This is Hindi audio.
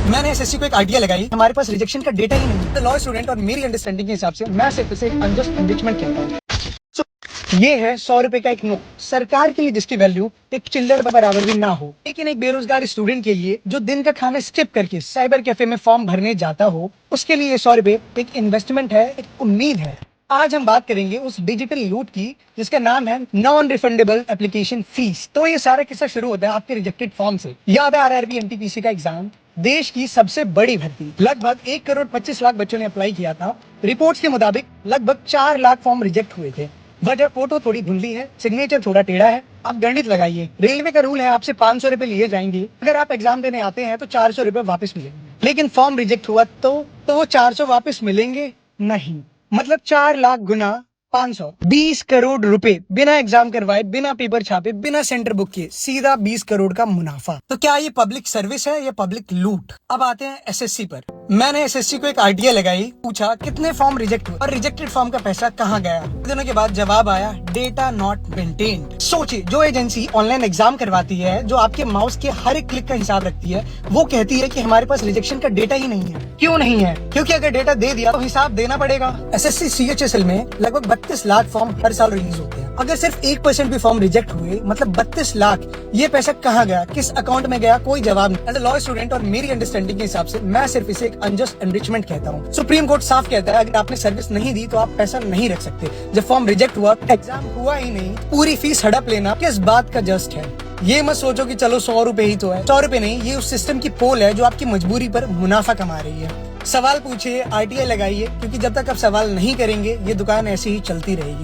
मैंने एसएससी को एक आइडिया लगाई, हमारे पास रिजेक्शन का डेटा ही नहीं है। लॉ स्टूडेंट और मेरी अंडरस्टैंडिंग के हिसाब से मैं सिर्फ इसे अनजस्ट एनरिचमेंट कहता हूँ। ये है 100 रुपए का एक नोट, सरकार के लिए जिसकी वैल्यू एक चिल्लर बराबर भी ना हो, लेकिन एक बेरोजगार स्टूडेंट के लिए जो दिन का खाना स्किप करके साइबर कैफे में फॉर्म भरने जाता हो, उसके लिए 100 रुपए एक इन्वेस्टमेंट है, एक उम्मीद है। आज हम बात करेंगे उस डिजिटल लूट की जिसका नाम है नॉन रिफंडेबल एप्लीकेशन फीस। तो ये सारा किस्सा शुरू होता है आपके रिजेक्टेड फॉर्म से। याद है आरआरबी एनटीपीसी का एग्जाम, देश की सबसे बड़ी भर्ती, लगभग 1,25,00,000 बच्चों ने अप्लाई किया था। रिपोर्ट्स के मुताबिक लगभग 4 लाख फॉर्म रिजेक्ट हुए थे। वजह फोटो थोड़ी धुंधली है, सिग्नेचर थोड़ा टेढ़ा है। आप गणित लगाइए, रेलवे का रूल है आपसे 500 रुपए लिए जाएंगे, अगर आप एग्जाम देने आते हैं तो 400 रुपए वापस मिलेंगे, लेकिन फॉर्म रिजेक्ट हुआ तो वो 400 वापस मिलेंगे नहीं। मतलब 4 लाख गुना 500, 20 करोड़ रुपए बिना एग्जाम करवाए, बिना पेपर छापे, बिना सेंटर बुक किए, सीधा 20 करोड़ का मुनाफा। तो क्या ये पब्लिक सर्विस है या पब्लिक लूट? अब आते हैं एसएससी पर। मैंने एसएससी को एक आइडिया लगाई, पूछा कितने फॉर्म रिजेक्ट हुए और रिजेक्टेड फॉर्म का पैसा कहाँ गया। दिनों के बाद जवाब आया, डेटा नॉट मेंटेन्ड। सोचिए, जो एजेंसी ऑनलाइन एग्जाम करवाती है, जो आपके माउस के हर एक क्लिक का हिसाब रखती है, वो कहती है कि हमारे पास रिजेक्शन का डेटा ही नहीं है। क्यों नहीं है? क्योंकि अगर डेटा दे दिया तो हिसाब देना पड़ेगा। एसएससी सीएचएसएल में लगभग 32 लाख फॉर्म हर साल रिलीज होते हैं। अगर सिर्फ 1% भी फॉर्म रिजेक्ट हुए, मतलब 32 लाख, ये पैसा कहाँ गया, किस अकाउंट में गया, कोई जवाब नहीं। एज अ लॉ स्टूडेंट और मेरी अंडरस्टैंडिंग के हिसाब से मैं सिर्फ इसे एक अनजस्ट एनरिचमेंट कहता हूँ। सुप्रीम कोर्ट साफ कहता है, अगर आपने सर्विस नहीं दी तो आप पैसा नहीं रख सकते। जब फॉर्म रिजेक्ट हुआ, एग्जाम हुआ ही नहीं, पूरी फीस हड़प लेना किस बात का जस्ट है? ये मत सोचो कि चलो 100 रुपए ही तो है। 100 रुपए नहीं, ये उस सिस्टम की पोल है जो आपकी मजबूरी पर मुनाफा कमा रही है। सवाल पूछिए, आरटीआई लगाइए, क्योंकि जब तक आप सवाल नहीं करेंगे ये दुकान ऐसी ही चलती रहेगी।